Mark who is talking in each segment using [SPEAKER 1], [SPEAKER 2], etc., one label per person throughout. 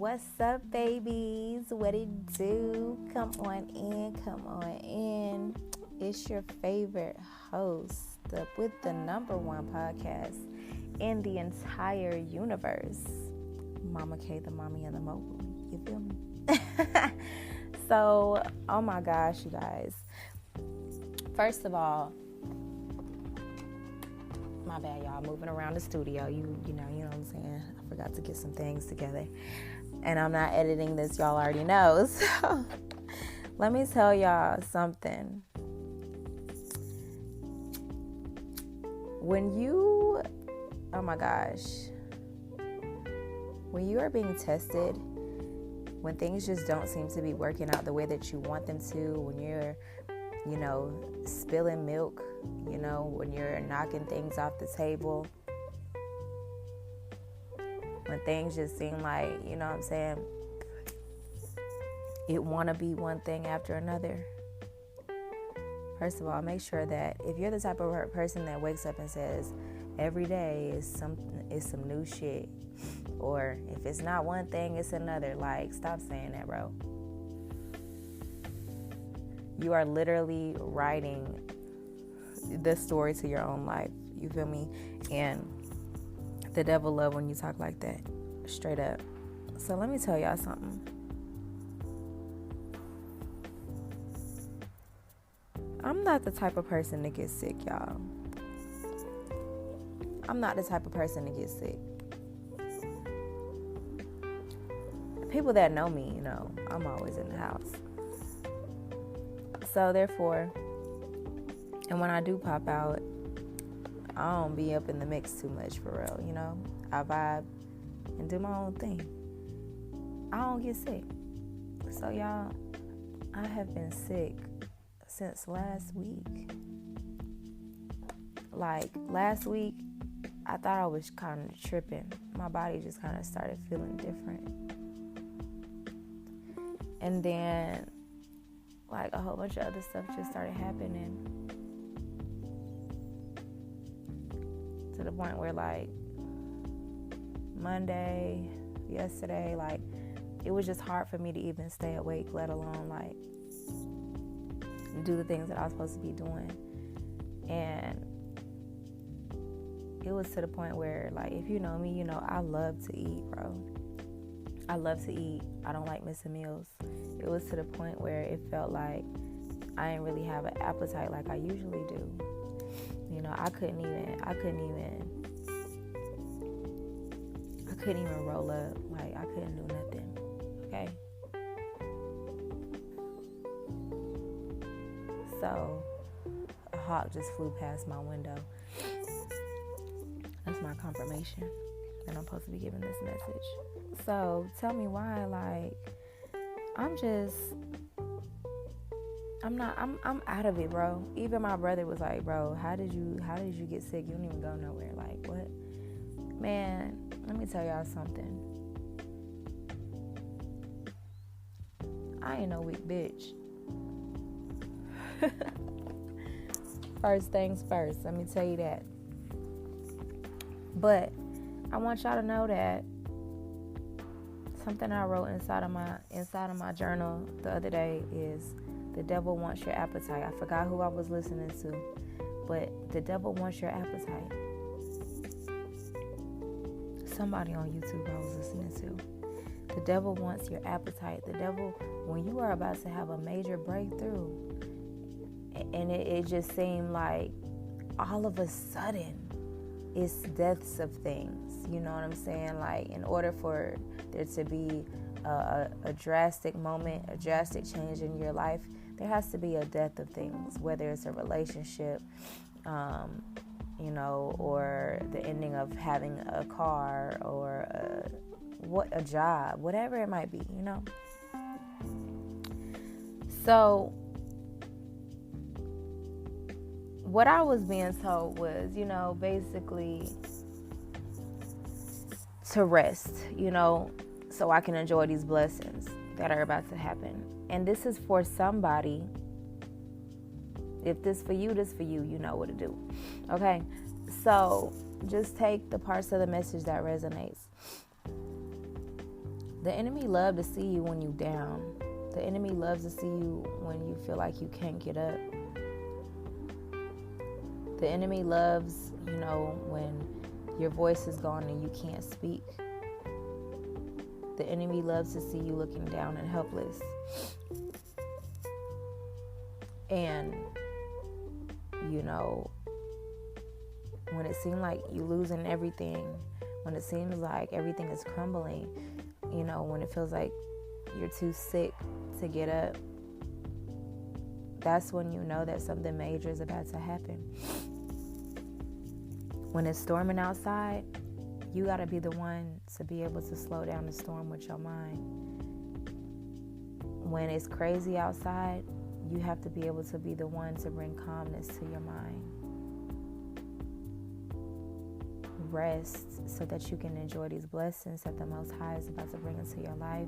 [SPEAKER 1] What's up, babies? What it do? Come on in. It's your favorite host with the number one podcast in the entire universe, Mama K, the mommy of the mobile. You feel me? So, oh my gosh, you guys. First of all, my bad, y'all. Moving around the studio. You know what I'm saying? I forgot to get some things together. And I'm not editing this, y'all already know. So let me tell y'all something. When you are being tested, when things just don't seem to be working out the way that you want them to, when you're, spilling milk, when you're knocking things off the table, when things just seem like, it want to be one thing after another. First of all, make sure that if you're the type of person that wakes up and says every day is some new shit, or if it's not one thing, it's another, stop saying that, bro. You are literally writing the story to your own life. You feel me? And the devil love when you talk like that. Straight up. So let me tell y'all something. I'm not the type of person to get sick, y'all. I'm not the type of person to get sick. People that know me, I'm always in the house. So therefore, and when I do pop out, I don't be up in the mix too much for real, I vibe and do my own thing. I don't get sick. So y'all, I have been sick since last week. Last week, I thought I was kind of tripping. My body just kind of started feeling different. And then, a whole bunch of other stuff just started happening. To the point where, Monday, yesterday, it was just hard for me to even stay awake, let alone, do the things that I was supposed to be doing. And it was to the point where, if you know me, I love to eat, bro. I love to eat. I don't like missing meals. It was to the point where it felt like I didn't really have an appetite like I usually do. I couldn't even roll up. I couldn't do nothing. Okay? So, a hawk just flew past my window. That's my confirmation that I'm supposed to be giving this message. So, tell me why, I'm out of it, bro. Even my brother was like, bro, how did you get sick? You don't even go nowhere. What? Man, let me tell y'all something. I ain't no weak bitch. First things first, let me tell you that. But I want y'all to know that something I wrote inside of my journal the other day is the devil wants your appetite. I forgot who I was listening to, but the devil wants your appetite. Somebody on YouTube I was listening to. The devil wants your appetite. The devil, when you are about to have a major breakthrough, and it just seemed like all of a sudden it's deaths of things. You know what I'm saying? In order for there to be a drastic moment, a drastic change in your life, there has to be a death of things, whether it's a relationship, or the ending of having a car, or a job, whatever it might be, So, what I was being told was, basically to rest, so I can enjoy these blessings that are about to happen. And this is for somebody. If this for you, this for you. You know what to do. Okay? So just take the parts of the message that resonates. The enemy loves to see you when you down. The enemy loves to see you when you feel like you can't get up. The enemy loves, when your voice is gone and you can't speak. The enemy loves to see you looking down and helpless. And, when it seems like you're losing everything, when it seems like everything is crumbling, when it feels like you're too sick to get up, that's when you know that something major is about to happen. When it's storming outside, you got to be the one to be able to slow down the storm with your mind. When it's crazy outside, you have to be able to be the one to bring calmness to your mind. Rest so that you can enjoy these blessings that the Most High is about to bring into your life.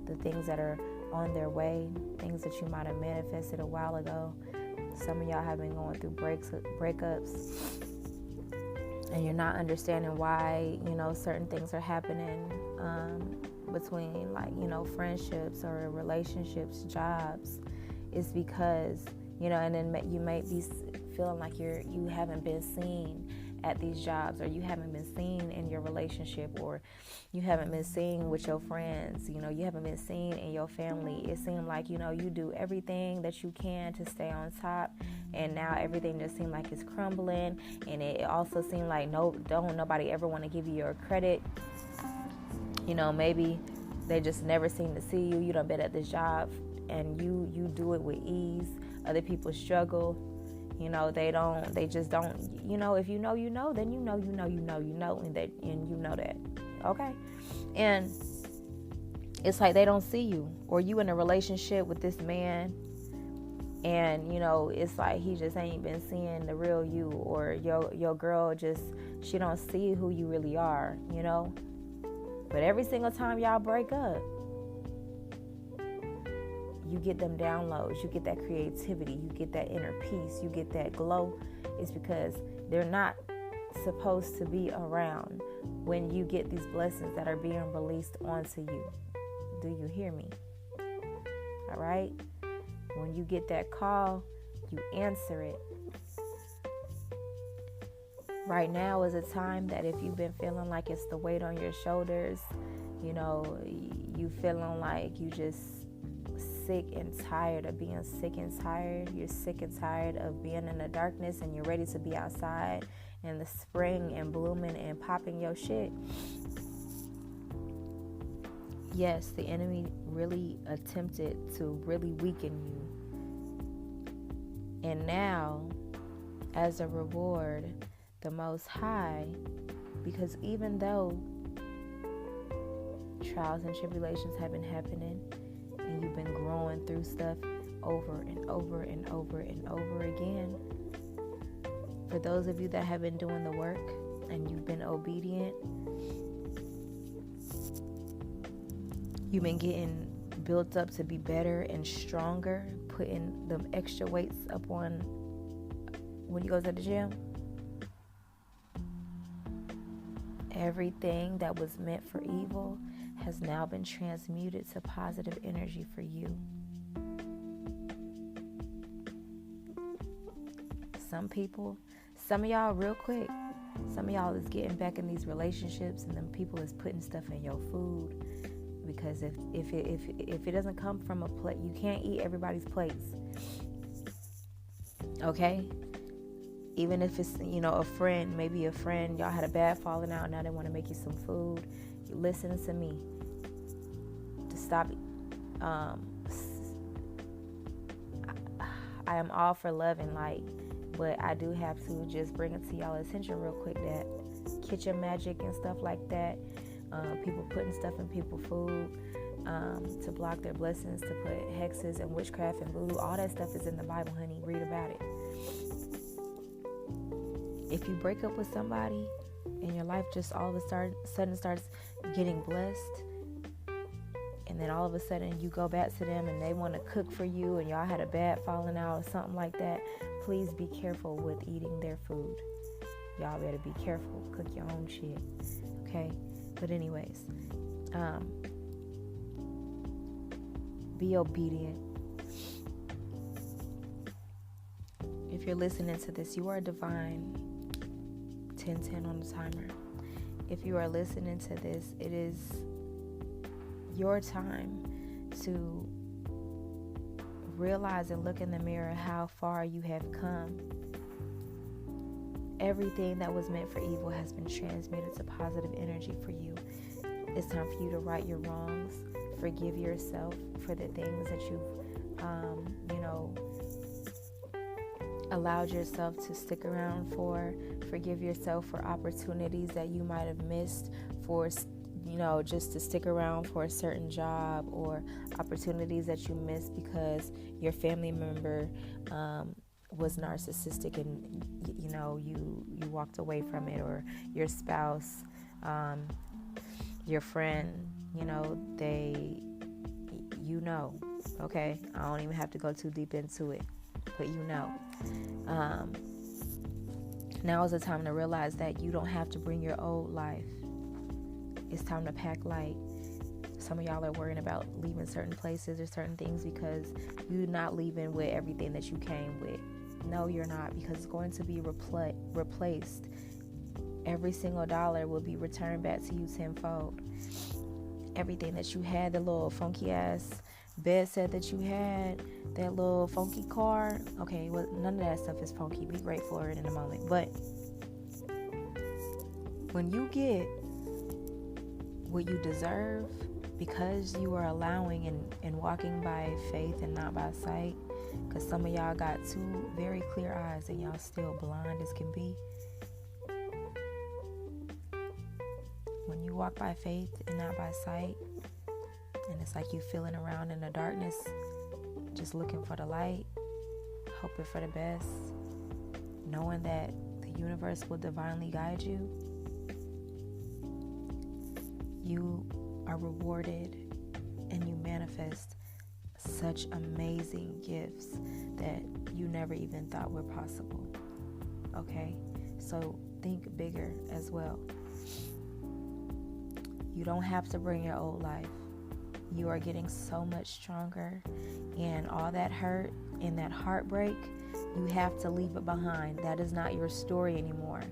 [SPEAKER 1] The things that are on their way, things that you might have manifested a while ago. Some of y'all have been going through breakups, and you're not understanding why, certain things are happening between, friendships or relationships, jobs. It's because, and then you may be feeling like you haven't been seen at these jobs, or you haven't been seen in your relationship, or you haven't been seen with your friends, you haven't been seen in your family. It seemed like, you do everything that you can to stay on top, and now everything just seemed like it's crumbling. And it also seemed like don't nobody ever want to give you your credit. Maybe they just never seem to see you. You done been at this job and you do it with ease. Other people struggle. They just don't, if you know, then you know, and you know that. Okay. And it's like they don't see you, or you in a relationship with this man, and, it's like he just ain't been seeing the real you, or your girl she don't see who you really are, But every single time y'all break up, you get them downloads, you get that creativity, you get that inner peace, you get that glow. It's because they're not supposed to be around when you get these blessings that are being released onto you. Do you hear me? All right? When you get that call, you answer it. Right now is a time that if you've been feeling like it's the weight on your shoulders, you feeling like you just sick and tired of being sick and tired. You're sick and tired of being in the darkness, and you're ready to be outside in the spring and blooming and popping your shit. Yes, the enemy really attempted to really weaken you. And now, as a reward, the Most High, because even though trials and tribulations have been happening, and you've been growing through stuff over and over and over and over again, for those of you that have been doing the work and you've been obedient, you've been getting built up to be better and stronger, putting them extra weights up on when you go to the gym. Everything that was meant for evil has now been transmuted to positive energy for you. Some of y'all real quick, some of y'all is getting back in these relationships, and then people is putting stuff in your food, because if it doesn't come from a plate, you can't eat everybody's plates. Okay? Even if it's, a friend, maybe a friend, y'all had a bad falling out, now they want to make you some food. You listen to me. To stop. I am all for love and light, but I do have to just bring it to y'all's attention real quick that kitchen magic and stuff like that, people putting stuff in people's food to block their blessings, to put hexes and witchcraft and voodoo, all that stuff is in the Bible, honey. Read about it. If you break up with somebody and your life just all of a sudden starts getting blessed, and then all of a sudden you go back to them and they want to cook for you, and y'all had a bad falling out or something like that, please be careful with eating their food. Y'all better be careful. Cook your own shit. Okay? But anyways, Be obedient. If you're listening to this, you are divine. 10:10 on the timer. If you are listening to this, it is your time to realize and look in the mirror how far you have come. Everything that was meant for evil has been transmuted to positive energy for you. It's time for you to right your wrongs, forgive yourself for the things that you've, allowed yourself to stick around for. Forgive yourself for opportunities that you might have missed for, just to stick around for a certain job, or opportunities that you missed because your family member was narcissistic and you walked away from it, or your spouse, your friend, okay, I don't even have to go too deep into it, but now is the time to realize that you don't have to bring your old life. It's time to pack light. Some of y'all are worrying about leaving certain places or certain things because you're not leaving with everything that you came with. No, you're not, because it's going to be replaced. Every single dollar will be returned back to you tenfold. Everything that you had, the little funky ass bed set that you had, that little funky car. Okay, well, none of that stuff is funky. Be grateful for it in a moment. But when you get what you deserve, because you are allowing and walking by faith and not by sight, because some of y'all got two very clear eyes and y'all still blind as can be. When you walk by faith and not by sight, and it's like you feeling around in the darkness, just looking for the light, hoping for the best, knowing that the universe will divinely guide you, you are rewarded and you manifest such amazing gifts that you never even thought were possible. Okay? So think bigger as well. You don't have to bring your old life. You are getting so much stronger, and all that hurt and that heartbreak, you have to leave it behind. That is not your story anymore.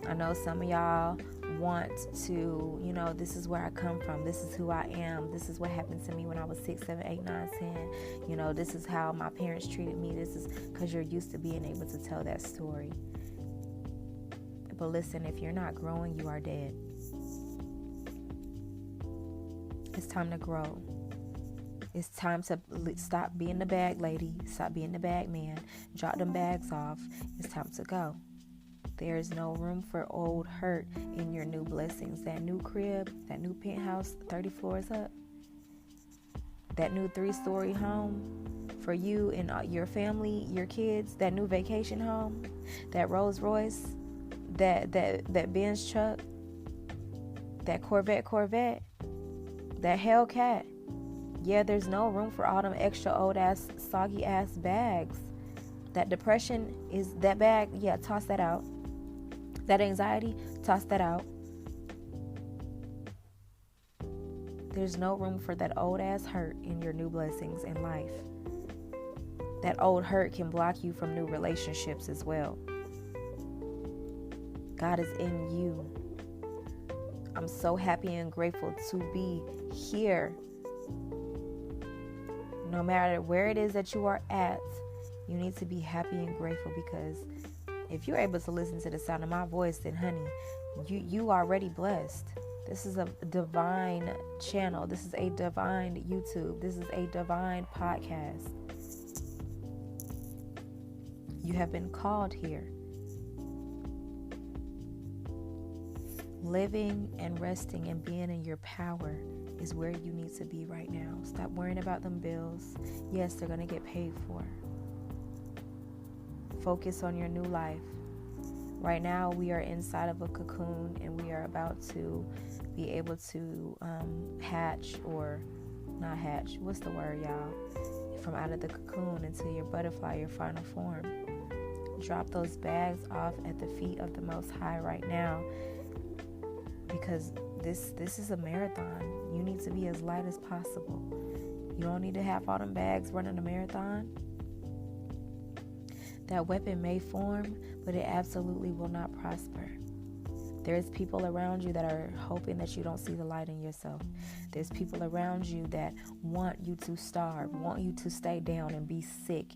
[SPEAKER 1] I know some of y'all want to, this is where I come from. This is who I am. This is what happened to me when I was 6, 7, 8, 9, 10. This is how my parents treated me. This is because you're used to being able to tell that story. But listen, if you're not growing, you are dead. It's time to grow. It's time to stop being the bag lady. Stop being the bag man. Drop them bags off. It's time to go. There is no room for old hurt in your new blessings. That new crib, that new penthouse 30 floors up, that new 3-story home for you and your family, your kids, that new vacation home, that Rolls Royce, that Benz truck, that Corvette, that Hellcat. Yeah, there's no room for all them extra old ass, soggy ass bags. That depression is that bag. Yeah, toss that out. That anxiety, toss that out. There's no room for that old ass hurt in your new blessings in life. That old hurt can block you from new relationships as well. God is in you. I'm so happy and grateful to be here. No matter where it is that you are at, you need to be happy and grateful, because if you're able to listen to the sound of my voice, then honey, you are already blessed. This is a divine channel. This is a divine YouTube. This is a divine podcast. You have been called here. Living and resting and being in your power is where you need to be right now. Stop worrying about them bills. Yes, they're going to get paid for. Focus on your new life. Right now, we are inside of a cocoon, and we are about to be able to hatch, or not hatch. What's the word, y'all? From out of the cocoon into your butterfly, your final form. Drop those bags off at the feet of the Most High right now, because this is a marathon. You need to be as light as possible. You don't need to have all them bags running a marathon. That weapon may form, but it absolutely will not prosper. There's people around you that are hoping that you don't see the light in yourself. There's people around you that want you to starve, want you to stay down and be sick,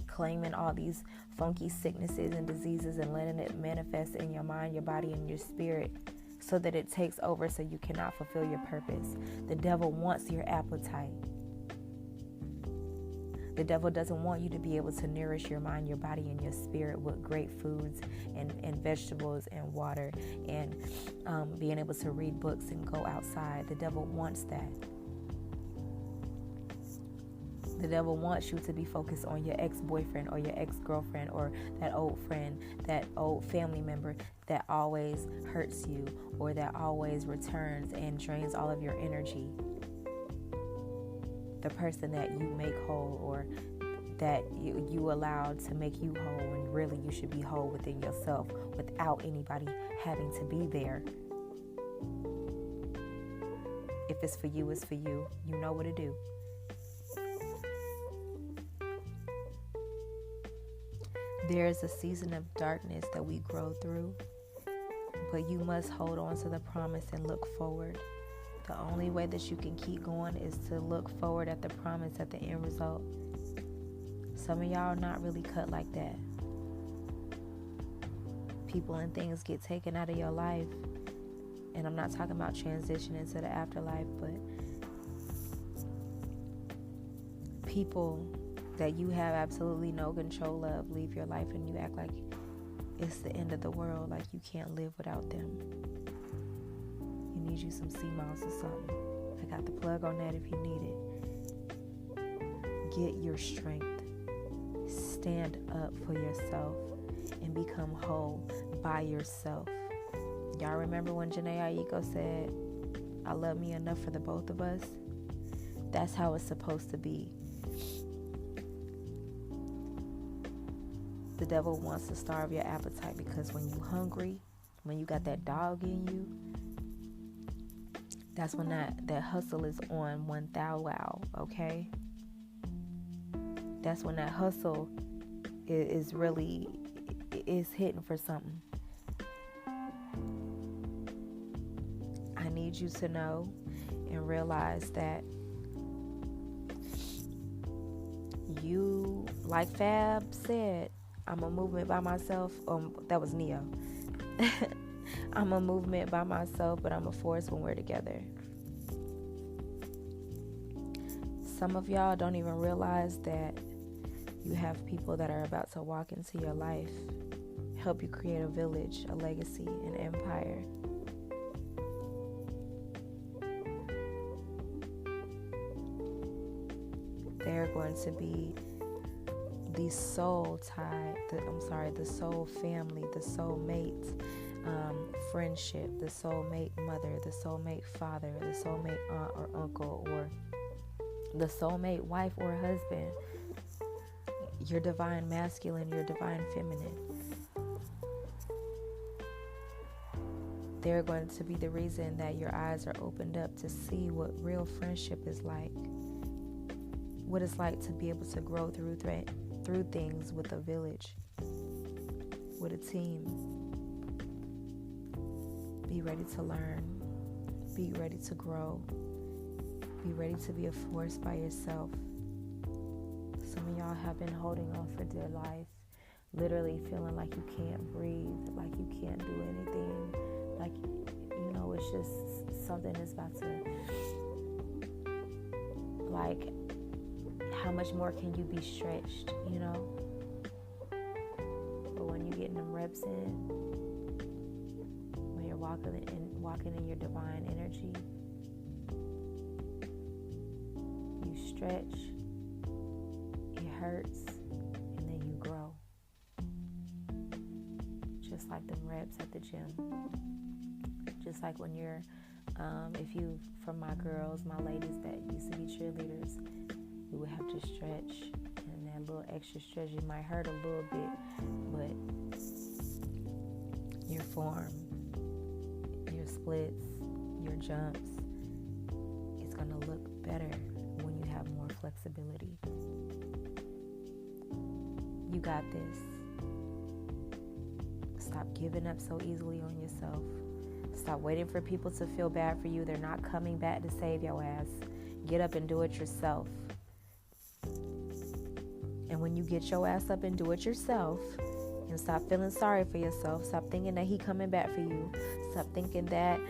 [SPEAKER 1] claiming all these funky sicknesses and diseases and letting it manifest in your mind, your body, and your spirit so that it takes over so you cannot fulfill your purpose. The devil wants your appetite. The devil doesn't want you to be able to nourish your mind, your body, and your spirit with great foods and vegetables and water and being able to read books and go outside. The devil wants that. The devil wants you to be focused on your ex-boyfriend or your ex-girlfriend or that old friend, that old family member that always hurts you or that always returns and drains all of your energy. The person that you make whole or that you allowed to make you whole, and really you should be whole within yourself without anybody having to be there. If it's for you, it's for you. You know what to do. There is a season of darkness that we grow through, but you must hold on to the promise and look forward. The only way that you can keep going is to look forward at the promise, at the end result. Some of y'all are not really cut like that. People and things get taken out of your life. And I'm not talking about transition into the afterlife, but people that you have absolutely no control of leave your life and you act like it's the end of the world, like you can't live without them. You need you some sea moss or something. I got the plug on that if you need it. Get your strength. Stand up for yourself and become whole by yourself. Y'all remember when Jhené Aiko said, I love me enough for the both of us? That's how it's supposed to be. The devil wants to starve your appetite because when you're hungry, when you got that dog in you, that's when that hustle is on 1,000, okay? That's when that hustle is really hitting for something. I need you to know and realize that you, like Fab said, I'm a movement by myself. That was Neo. I'm a movement by myself, but I'm a force when we're together. Some of y'all don't even realize that you have people that are about to walk into your life, help you create a village, a legacy, an empire. They're going to be the soul tie, the soul family, the soul mate friendship, the soulmate mother, the soulmate father, the soulmate aunt or uncle, or the soulmate wife or husband, your divine masculine, your divine feminine. They're going to be the reason that your eyes are opened up to see what real friendship is like, what it's like to be able to grow through things with a village, with a team. Be ready to learn. Be ready to grow. Be ready to be a force by yourself. Some of y'all have been holding on for dear life, literally feeling like you can't breathe, like you can't do anything, like, it's just something that's about to, like, how much more can you be stretched, But when you're getting them reps in, when you're walking in your divine energy, you stretch, it hurts, and then you grow. Just like them reps at the gym. Just like when you're, from my girls, my ladies that used to be cheerleaders, you would have to stretch, and that little extra stretch, it might hurt a little bit, but your form, splits, your jumps, it's going to look better when you have have more flexibility. You got this. Stop giving up so easily on yourself. Stop waiting for people to feel bad for you. They're not coming back to save your ass. Get up and do it yourself. And when you get your ass up and do it yourself, and stop feeling sorry for yourself, stop thinking that he coming back for you, stop thinking that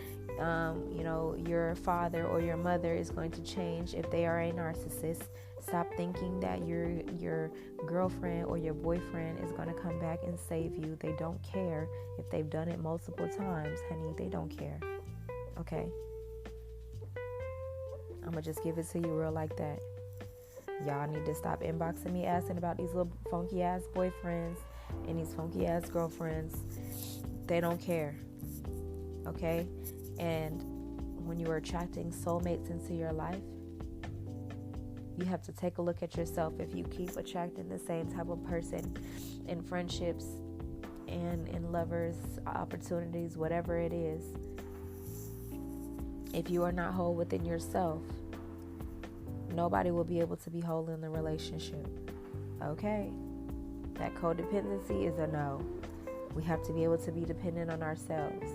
[SPEAKER 1] your father or your mother is going to change if they are a narcissist. Stop thinking that your girlfriend or your boyfriend is going to come back and save you. They don't care if they've done it multiple times, honey. They don't care. Okay? I'm going to just give it to you real like that. Y'all need to stop inboxing me asking about these little funky ass boyfriends and these funky ass girlfriends. They don't care. Okay? And when you are attracting soulmates into your life, you have to take a look at yourself. If you keep attracting the same type of person in friendships and in lovers, opportunities, whatever it is, if you are not whole within yourself, nobody will be able to be whole in the relationship. Okay? That codependency is a no. We have to be able to be dependent on ourselves.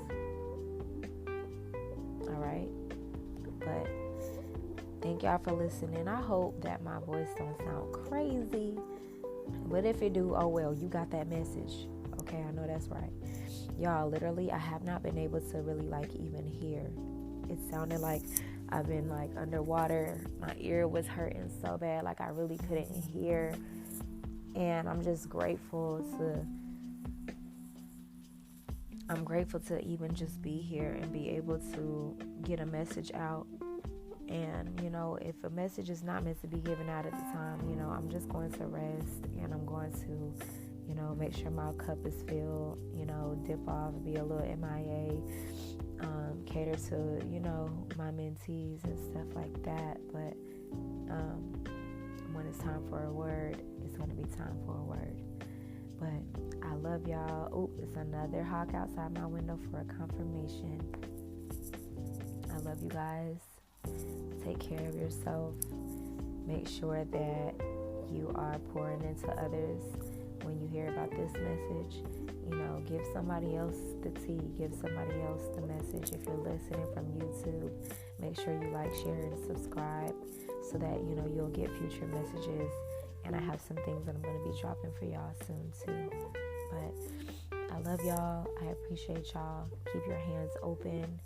[SPEAKER 1] Alright? But thank y'all for listening. I hope that my voice don't sound crazy. But if it do, oh well, you got that message. Okay, I know that's right. Y'all, literally, I have not been able to really even hear. It sounded like I've been underwater. My ear was hurting so bad, I really couldn't hear. And I'm just grateful to even just be here and be able to get a message out. And, if a message is not meant to be given out at the time, I'm just going to rest, and I'm going to, make sure my cup is filled, dip off, be a little MIA, cater to, my mentees and stuff like that. But when it's time for a word, it's going to be time for a word. But I love y'all. Oh, it's another hawk outside my window for a confirmation. I love you guys. Take care of yourself. Make sure that you are pouring into others. When you hear about this message, give somebody else the tea. Give somebody else the message. If you're listening from YouTube, make sure you like, share, and subscribe so that, you'll get future messages. And I have some things that I'm going to be dropping for y'all soon, too. But I love y'all. I appreciate y'all. Keep your hands open.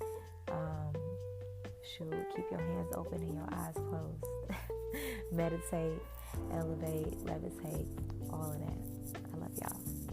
[SPEAKER 1] Keep your hands open and your eyes closed. Meditate, elevate, levitate, all of that. I love y'all.